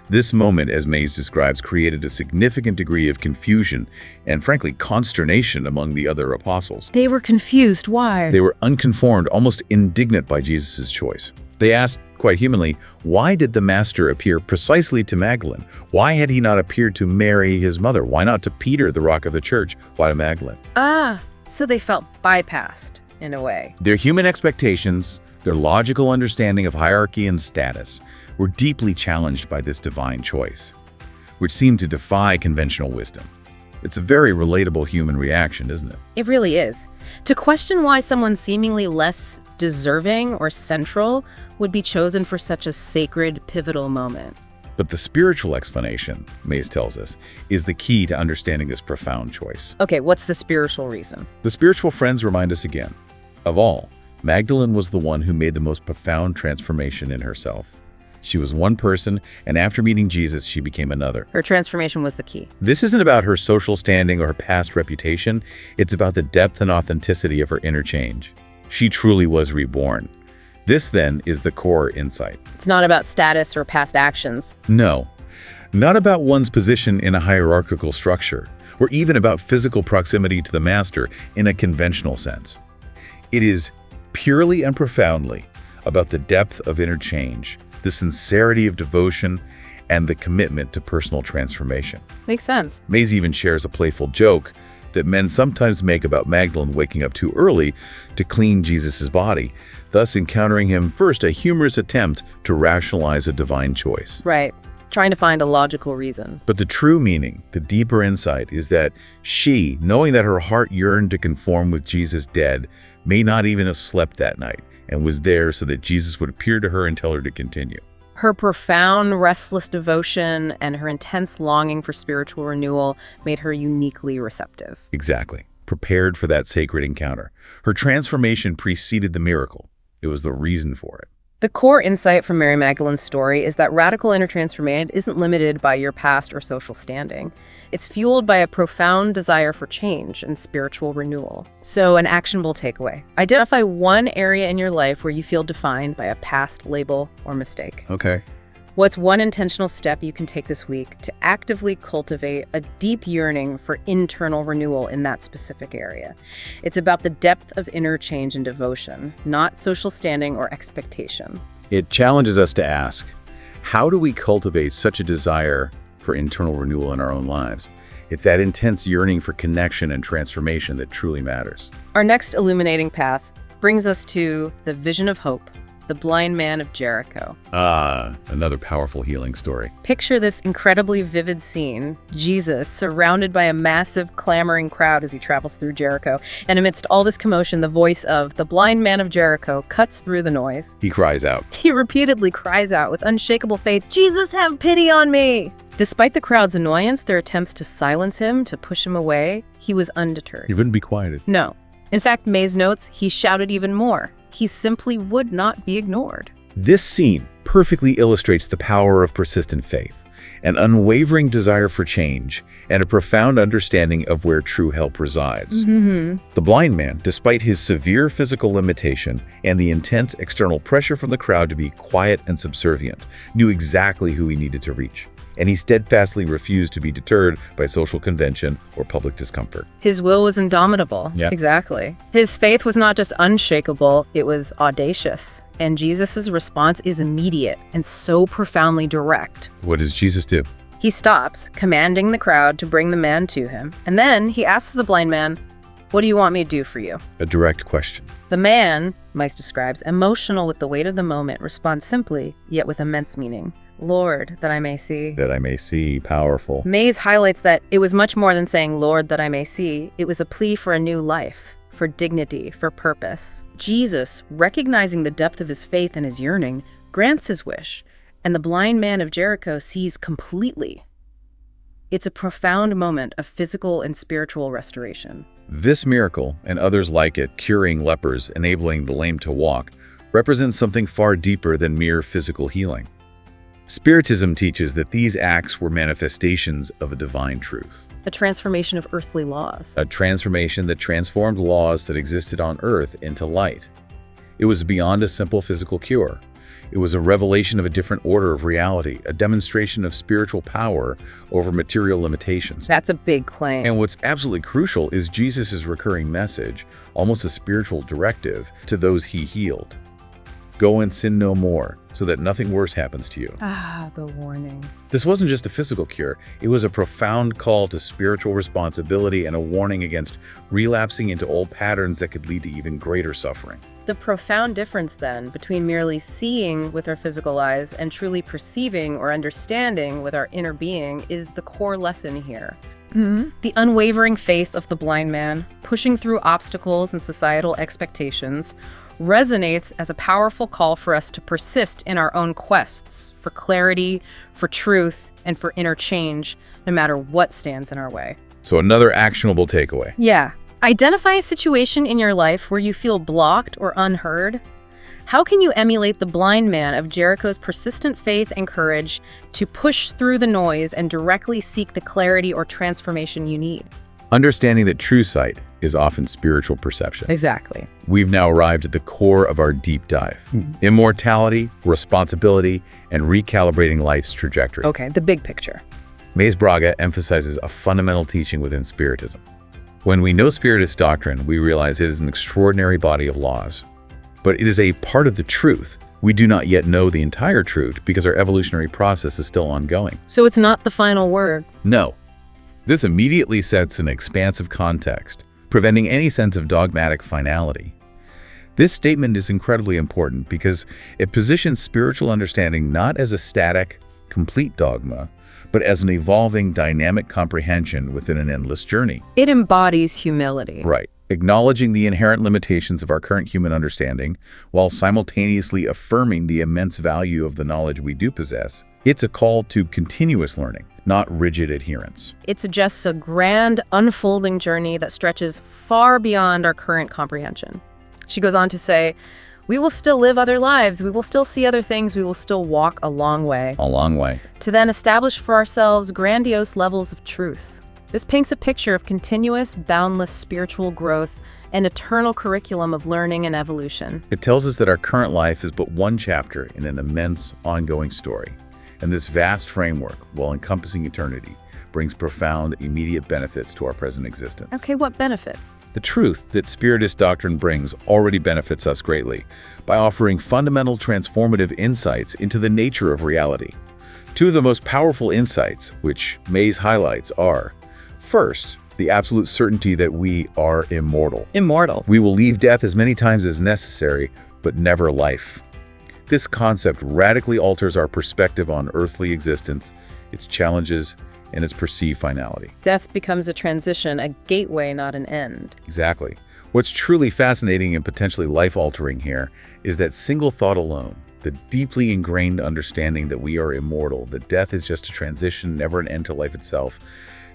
This moment, as Mayse describes, created a significant degree of confusion and, frankly, consternation among the other apostles. They were confused. Why? They were unconformed, almost indignant by Jesus' choice. They asked, quite humanly, why did the Master appear precisely to Magdalene? Why had he not appeared to Mary, his mother? Why not to Peter, the rock of the church? Why to Magdalene? So they felt bypassed, in a way. Their human expectations, their logical understanding of hierarchy and status, were deeply challenged by this divine choice, which seemed to defy conventional wisdom. It's a very relatable human reaction, isn't it? It really is. To question why someone seemingly less deserving or central would be chosen for such a sacred, pivotal moment. But the spiritual explanation, Mayse tells us, is the key to understanding this profound choice. Okay, what's the spiritual reason? The spiritual friends remind us again, of all, Magdalene was the one who made the most profound transformation in herself. She was one person, and after meeting Jesus, she became another. Her transformation was the key. This isn't about her social standing or her past reputation. It's about the depth and authenticity of her inner change. She truly was reborn. This, then, is the core insight. It's not about status or past actions. No, not about one's position in a hierarchical structure, or even about physical proximity to the master in a conventional sense. It is purely and profoundly about the depth of inner change, the sincerity of devotion, and the commitment to personal transformation. Makes sense. Mayse even shares a playful joke that men sometimes make about Magdalene waking up too early to clean Jesus' body, thus encountering him first a humorous attempt to rationalize a divine choice. Right. Trying to find a logical reason. But the true meaning, the deeper insight, is that she, knowing that her heart yearned to conform with Jesus dead, may not even have slept that night, and was there so that Jesus would appear to her and tell her to continue. Her profound, restless devotion and her intense longing for spiritual renewal made her uniquely receptive. Exactly. Prepared for that sacred encounter. Her transformation preceded the miracle. It was the reason for it. The core insight from Mary Magdalene's story is that radical inner transformation isn't limited by your past or social standing. It's fueled by a profound desire for change and spiritual renewal. So, an actionable takeaway. Identify one area in your life where you feel defined by a past label or mistake. Okay. What's one intentional step you can take this week to actively cultivate a deep yearning for internal renewal in that specific area? It's about the depth of inner change and devotion, not social standing or expectation. It challenges us to ask, how do we cultivate such a desire for internal renewal in our own lives? It's that intense yearning for connection and transformation that truly matters. Our next illuminating path brings us to the vision of hope, the blind man of Jericho. Another powerful healing story. Picture this incredibly vivid scene. Jesus, surrounded by a massive, clamoring crowd as he travels through Jericho. And amidst all this commotion, the voice of the blind man of Jericho cuts through the noise. He cries out. He repeatedly cries out with unshakable faith, "Jesus, have pity on me!" Despite the crowd's annoyance, their attempts to silence him, to push him away, he was undeterred. He wouldn't be quieted. No. In fact, Mayse notes, he shouted even more. He simply would not be ignored. This scene perfectly illustrates the power of persistent faith, an unwavering desire for change, and a profound understanding of where true help resides. The blind man, despite his severe physical limitation and the intense external pressure from the crowd to be quiet and subservient, knew exactly who he needed to reach. And he steadfastly refused to be deterred by social convention or public discomfort. His will was indomitable. Yeah. Exactly. His faith was not just unshakable, it was audacious. And Jesus' response is immediate and so profoundly direct. What does Jesus do? He stops, commanding the crowd to bring the man to him. And then he asks the blind man, "What do you want me to do for you?" A direct question. The man, Mayse describes, emotional with the weight of the moment, responds simply, yet with immense meaning. "Lord, that I may see." That I may see. Powerful. Mayse highlights that it was much more than saying, "Lord, that I may see." It was a plea for a new life, for dignity, for purpose. Jesus, recognizing the depth of his faith and his yearning, grants his wish, and the blind man of Jericho sees completely. It's a profound moment of physical and spiritual restoration. This miracle, and others like it, curing lepers, enabling the lame to walk, represents something far deeper than mere physical healing. Spiritism teaches that these acts were manifestations of a divine truth. A transformation of earthly laws. A transformation that transformed laws that existed on earth into light. It was beyond a simple physical cure. It was a revelation of a different order of reality, a demonstration of spiritual power over material limitations. That's a big claim. And what's absolutely crucial is Jesus' recurring message, almost a spiritual directive, to those he healed. Go and sin no more, so that nothing worse happens to you. The warning. This wasn't just a physical cure. It was a profound call to spiritual responsibility and a warning against relapsing into old patterns that could lead to even greater suffering. The profound difference, then, between merely seeing with our physical eyes and truly perceiving or understanding with our inner being is the core lesson here. The unwavering faith of the blind man, pushing through obstacles and societal expectations, resonates as a powerful call for us to persist in our own quests for clarity, for truth, and for inner change, no matter what stands in our way. So another actionable takeaway. Yeah. Identify a situation in your life where you feel blocked or unheard. How can you emulate the blind man of Jericho's persistent faith and courage to push through the noise and directly seek the clarity or transformation you need? Understanding that true sight is often spiritual perception. Exactly. We've now arrived at the core of our deep dive. Immortality, responsibility, and recalibrating life's trajectory. Okay, the big picture. Mayse Braga emphasizes a fundamental teaching within Spiritism. When we know Spiritist doctrine, we realize it is an extraordinary body of laws. But it is a part of the truth. We do not yet know the entire truth because our evolutionary process is still ongoing. So it's not the final word. No. This immediately sets an expansive context, preventing any sense of dogmatic finality. This statement is incredibly important because it positions spiritual understanding not as a static, complete dogma, but as an evolving, dynamic comprehension within an endless journey. It embodies humility. Right. Acknowledging the inherent limitations of our current human understanding, while simultaneously affirming the immense value of the knowledge we do possess. It's a call to continuous learning, not rigid adherence. It suggests a grand, unfolding journey that stretches far beyond our current comprehension. She goes on to say, we will still live other lives, we will still see other things, we will still walk a long way. A long way. To then establish for ourselves grandiose levels of truth. This paints a picture of continuous, boundless spiritual growth and eternal curriculum of learning and evolution. It tells us that our current life is but one chapter in an immense, ongoing story. And this vast framework, while encompassing eternity, brings profound, immediate benefits to our present existence. Okay, what benefits? The truth that Spiritist doctrine brings already benefits us greatly by offering fundamental transformative insights into the nature of reality. Two of the most powerful insights, which Mayse highlights, are, first, the absolute certainty that we are immortal. Immortal. We will leave death as many times as necessary, but never life. This concept radically alters our perspective on earthly existence, its challenges, and its perceived finality. Death becomes a transition, a gateway, not an end. Exactly. What's truly fascinating and potentially life-altering here is that single thought alone, the deeply ingrained understanding that we are immortal, that death is just a transition, never an end to life itself,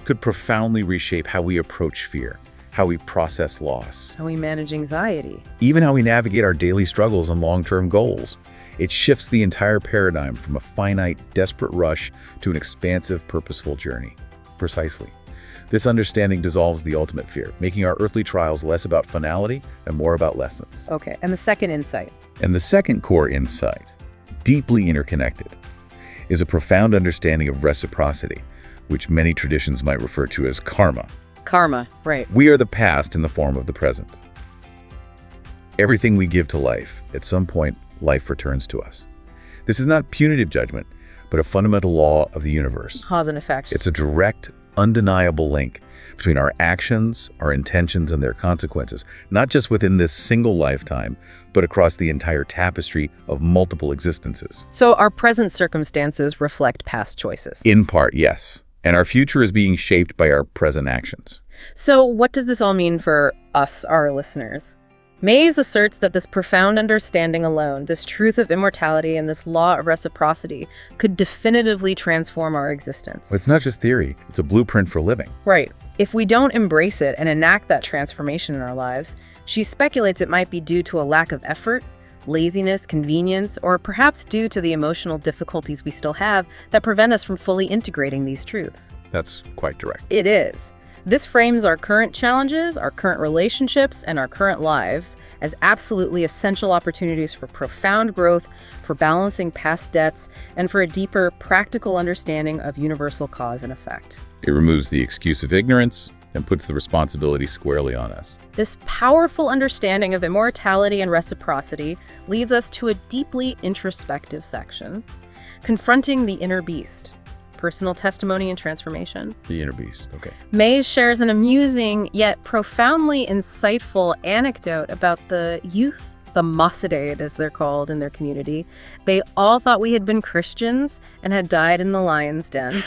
could profoundly reshape how we approach fear, how we process loss, How we manage anxiety. even how we navigate our daily struggles and long-term goals. It shifts the entire paradigm from a finite, desperate rush to an expansive, purposeful journey. Precisely. This understanding dissolves the ultimate fear, making our earthly trials less about finality and more about lessons. Okay, and the second insight. And the second core insight, deeply interconnected, is a profound understanding of reciprocity, which many traditions might refer to as karma. Karma, right. We are the past in the form of the present. Everything we give to life, at some point, life returns to us. This is not punitive judgment, but a fundamental law of the universe. Cause and effect. It's a direct, undeniable link between our actions, our intentions, and their consequences, not just within this single lifetime, but across the entire tapestry of multiple existences. So our present circumstances reflect past choices. In part, yes. And our future is being shaped by our present actions. So what does this all mean for us, our listeners? Mayse asserts that this profound understanding alone, this truth of immortality and this law of reciprocity, could definitively transform our existence. It's not just theory, it's a blueprint for living. Right. If we don't embrace it and enact that transformation in our lives, she speculates it might be due to a lack of effort, laziness, convenience, or perhaps due to the emotional difficulties we still have that prevent us from fully integrating these truths. That's quite direct. It is. This frames our current challenges, our current relationships, and our current lives as absolutely essential opportunities for profound growth, for balancing past debts, and for a deeper, practical understanding of universal cause and effect. It removes the excuse of ignorance and puts the responsibility squarely on us. This powerful understanding of immortality and reciprocity leads us to a deeply introspective section, confronting the inner beast. Personal testimony and transformation. The inner beast, okay. Mayse shares an amusing yet profoundly insightful anecdote about the youth, the Mossadade as they're called in their community. They all thought we had been Christians and had died in the lion's den.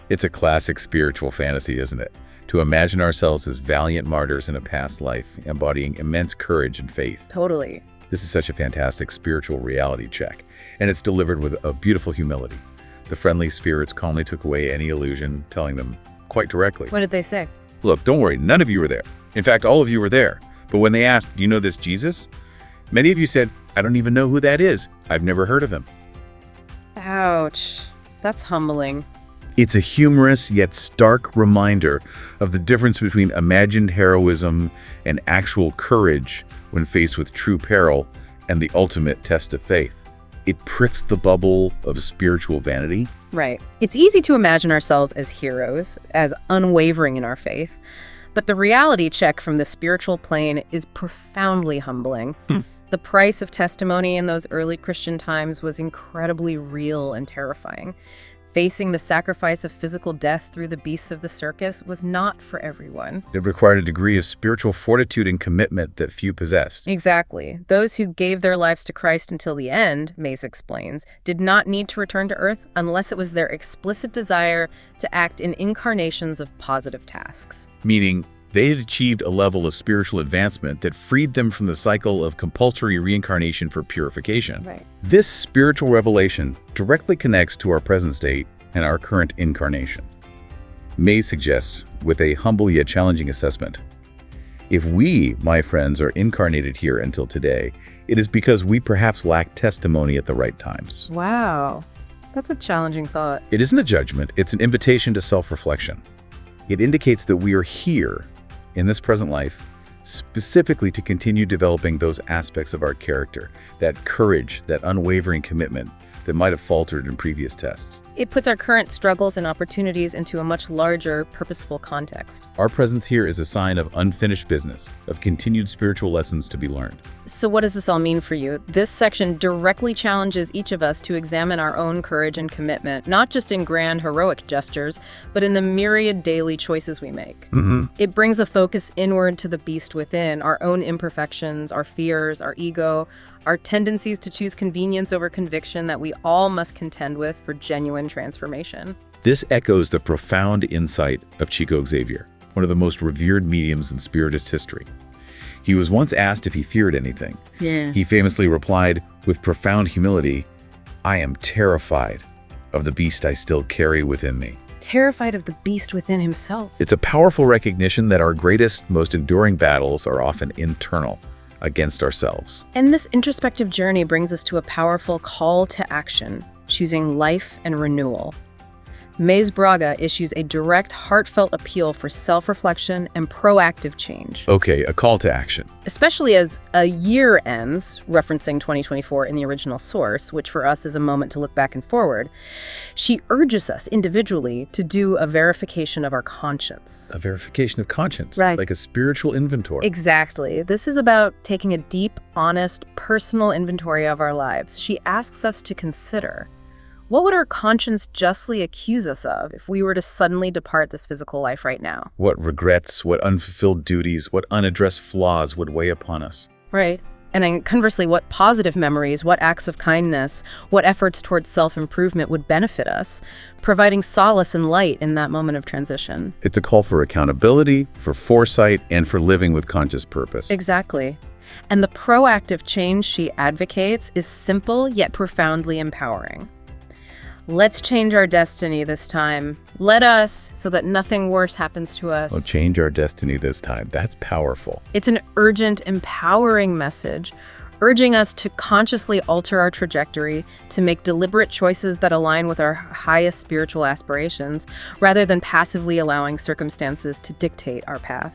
It's a classic spiritual fantasy, isn't it? To imagine ourselves as valiant martyrs in a past life, embodying immense courage and faith. Totally. This is such a fantastic spiritual reality check, and it's delivered with a beautiful humility. The friendly spirits calmly took away any illusion, telling them quite directly, What did they say? Look, don't worry, none of you were there. In fact, all of you were there. But when they asked, do you know this Jesus? Many of you said, I don't even know who that is. I've never heard of him. Ouch. That's humbling. It's a humorous yet stark reminder of the difference between imagined heroism and actual courage when faced with true peril and the ultimate test of faith. It pricks the bubble of spiritual vanity. Right. It's easy to imagine ourselves as heroes, as unwavering in our faith. But the reality check from the spiritual plane is profoundly humbling. The price of testimony in those early Christian times was incredibly real and terrifying. Facing the sacrifice of physical death through the beasts of the circus was not for everyone. It required a degree of spiritual fortitude and commitment that few possessed. Exactly. Those who gave their lives to Christ until the end, Mayse explains, did not need to return to Earth unless it was their explicit desire to act in incarnations of positive tasks. Meaning, they had achieved a level of spiritual advancement that freed them from the cycle of compulsory reincarnation for purification. Right. This spiritual revelation directly connects to our present state and our current incarnation. Mayse suggests, with a humble yet challenging assessment, if we, my friends, are incarnated here until today, it is because we perhaps lack testimony at the right times. Wow. That's a challenging thought. It isn't a judgment, it's an invitation to self-reflection. It indicates that we are here in this present life, specifically to continue developing those aspects of our character, that courage, that unwavering commitment that might have faltered in previous tests. It puts our current struggles and opportunities into a much larger, purposeful context. Our presence here is a sign of unfinished business, of continued spiritual lessons to be learned. So what does this all mean for you? This section directly challenges each of us to examine our own courage and commitment, not just in grand, heroic gestures, but in the myriad daily choices we make. It brings the focus inward to the beast within, our own imperfections, our fears, our ego, our tendencies to choose convenience over conviction that we all must contend with for genuine transformation. This echoes the profound insight of Chico Xavier, one of the most revered mediums in Spiritist history. He was once asked if he feared anything. He famously replied with profound humility, I am terrified of the beast I still carry within me. Terrified of the beast within himself. It's a powerful recognition that our greatest, most enduring battles are often internal, against ourselves. And this introspective journey brings us to a powerful call to action, choosing life and renewal. Mayse Braga issues a direct, heartfelt appeal for self-reflection and proactive change. Okay, a call to action. Especially as a year ends, referencing 2024 in the original source, which for us is a moment to look back and forward, she urges us individually to do a verification of our conscience. A verification of conscience, Right. like a spiritual inventory. Exactly. This is about taking a deep, honest, personal inventory of our lives. She asks us to consider, what would our conscience justly accuse us of if we were to suddenly depart this physical life right now? What regrets, what unfulfilled duties, what unaddressed flaws would weigh upon us? Right. And then conversely, what positive memories, what acts of kindness, what efforts towards self-improvement would benefit us, providing solace and light in that moment of transition. It's a call for accountability, for foresight, and for living with conscious purpose. Exactly. And the proactive change she advocates is simple yet profoundly empowering. Let's change our destiny this time. Let us, so that nothing worse happens to us. We'll change our destiny this time. That's powerful. It's an urgent, empowering message, urging us to consciously alter our trajectory, to make deliberate choices that align with our highest spiritual aspirations, rather than passively allowing circumstances to dictate our path.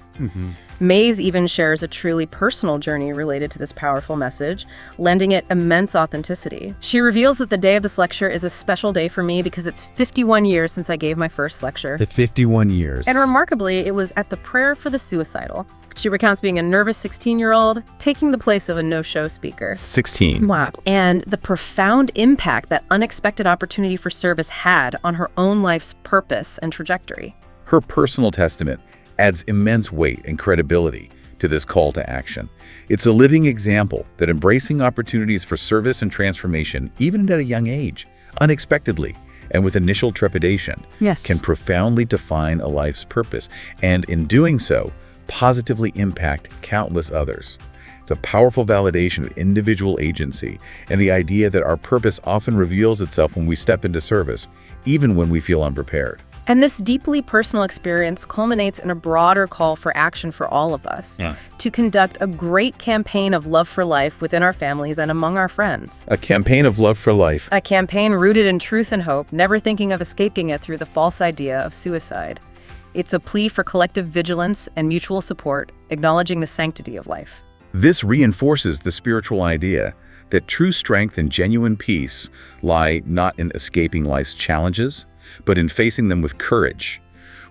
Mayse even shares a truly personal journey related to this powerful message, lending it immense authenticity. She reveals that the day of this lecture is a special day for me because it's 51 years since I gave my first lecture. The 51 years. And remarkably, it was at the prayer for the suicidal. She recounts being a nervous 16-year-old, taking the place of a no-show speaker. 16. Wow. And the profound impact that unexpected opportunity for service had on her own life's purpose and trajectory. Her personal testament adds immense weight and credibility to this call to action. It's a living example that embracing opportunities for service and transformation, even at a young age, unexpectedly, and with initial trepidation, can profoundly define a life's purpose, and in doing so, positively impact countless others. It's a powerful validation of individual agency and the idea that our purpose often reveals itself when we step into service, even when we feel unprepared. And this deeply personal experience culminates in a broader call for action for all of us to conduct a great campaign of love for life within our families and among our friends. A campaign of love for life. A campaign rooted in truth and hope, never thinking of escaping it through the false idea of suicide. It's a plea for collective vigilance and mutual support, acknowledging the sanctity of life. This reinforces the spiritual idea that true strength and genuine peace lie not in escaping life's challenges, but in facing them with courage,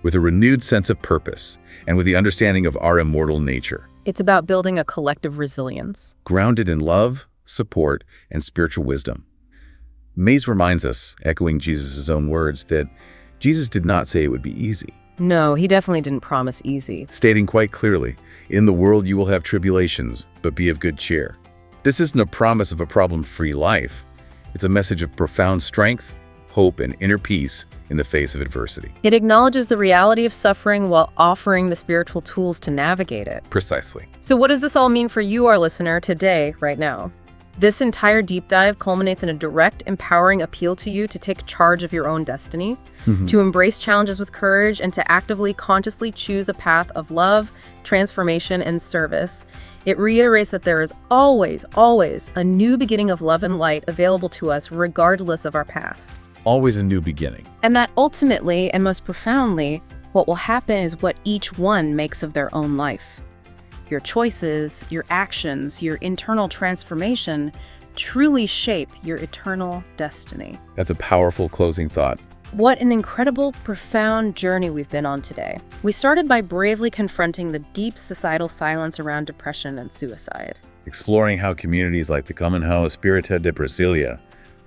with a renewed sense of purpose, and with the understanding of our immortal nature. It's about building a collective resilience, grounded in love, support, and spiritual wisdom. Mayse reminds us, echoing Jesus' own words, that Jesus did not say it would be easy. No, he definitely didn't promise easy. Stating quite clearly, "In the world you will have tribulations, but be of good cheer." This isn't a promise of a problem-free life. It's a message of profound strength, hope, and inner peace in the face of adversity. It acknowledges the reality of suffering while offering the spiritual tools to navigate it. Precisely. So what does this all mean for you, our listener, today, right now? This entire deep dive culminates in a direct, empowering appeal to you to take charge of your own destiny, to embrace challenges with courage, and to actively, consciously choose a path of love, transformation, and service. It reiterates that there is always, always a new beginning of love and light available to us regardless of our past. Always a new beginning. And that ultimately, and most profoundly, what will happen is what each one makes of their own life. Your choices, your actions, your internal transformation truly shape your eternal destiny. That's a powerful closing thought. What an incredible, profound journey we've been on today. We started by bravely confronting the deep societal silence around depression and suicide. Exploring how communities like the Comunhão Espírita de Brasília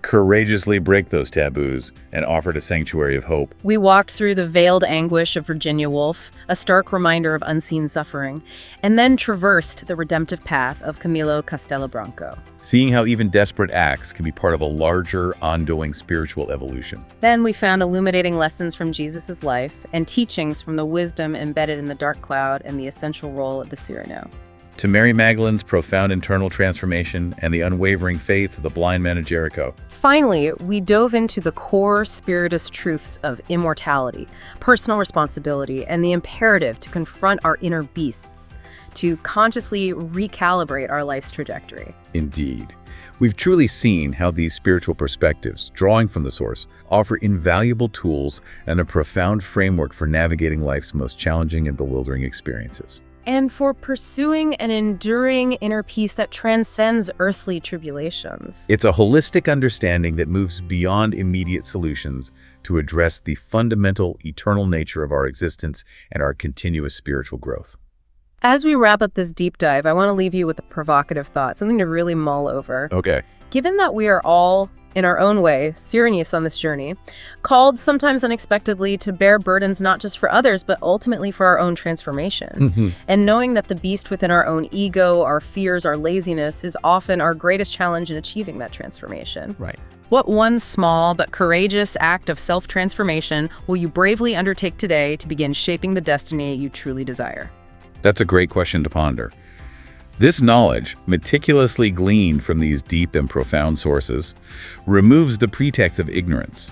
courageously break those taboos and offered a sanctuary of hope. We walked through the veiled anguish of Virginia Woolf, a stark reminder of unseen suffering, and then traversed the redemptive path of Camilo, Castelo, Branco. Seeing how even desperate acts can be part of a larger, ongoing spiritual evolution. Then we found illuminating lessons from Jesus' life and teachings from the wisdom embedded in the dark cloud and the essential role of the Cyrano. To Mary Magdalene's profound internal transformation and the unwavering faith of the blind man of Jericho. Finally, we dove into the core spiritist truths of immortality, personal responsibility, and the imperative to confront our inner beasts, to consciously recalibrate our life's trajectory. Indeed. We've truly seen how these spiritual perspectives, drawing from the source, offer invaluable tools and a profound framework for navigating life's most challenging and bewildering experiences. And for pursuing an enduring inner peace that transcends earthly tribulations. It's a holistic understanding that moves beyond immediate solutions to address the fundamental, eternal nature of our existence and our continuous spiritual growth. As we wrap up this deep dive, I want to leave you with a provocative thought, something to really mull over. Okay. Given that we are all, in our own way, Cyranius on this journey, called sometimes unexpectedly to bear burdens not just for others, but ultimately for our own transformation. And knowing that the beast within our own ego, our fears, our laziness is often our greatest challenge in achieving that transformation. Right. What one small but courageous act of self-transformation will you bravely undertake today to begin shaping the destiny you truly desire? That's a great question to ponder. This knowledge, meticulously gleaned from these deep and profound sources, removes the pretext of ignorance.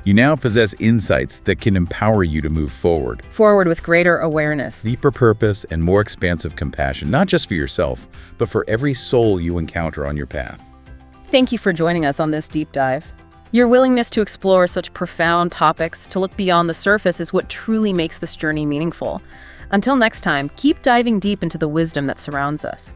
You now possess insights that can empower you to move forward. Forward with greater awareness. Deeper purpose and more expansive compassion, not just for yourself, but for every soul you encounter on your path. Thank you for joining us on this deep dive. Your willingness to explore such profound topics, to look beyond the surface, is what truly makes this journey meaningful. Until next time, keep diving deep into the wisdom that surrounds us.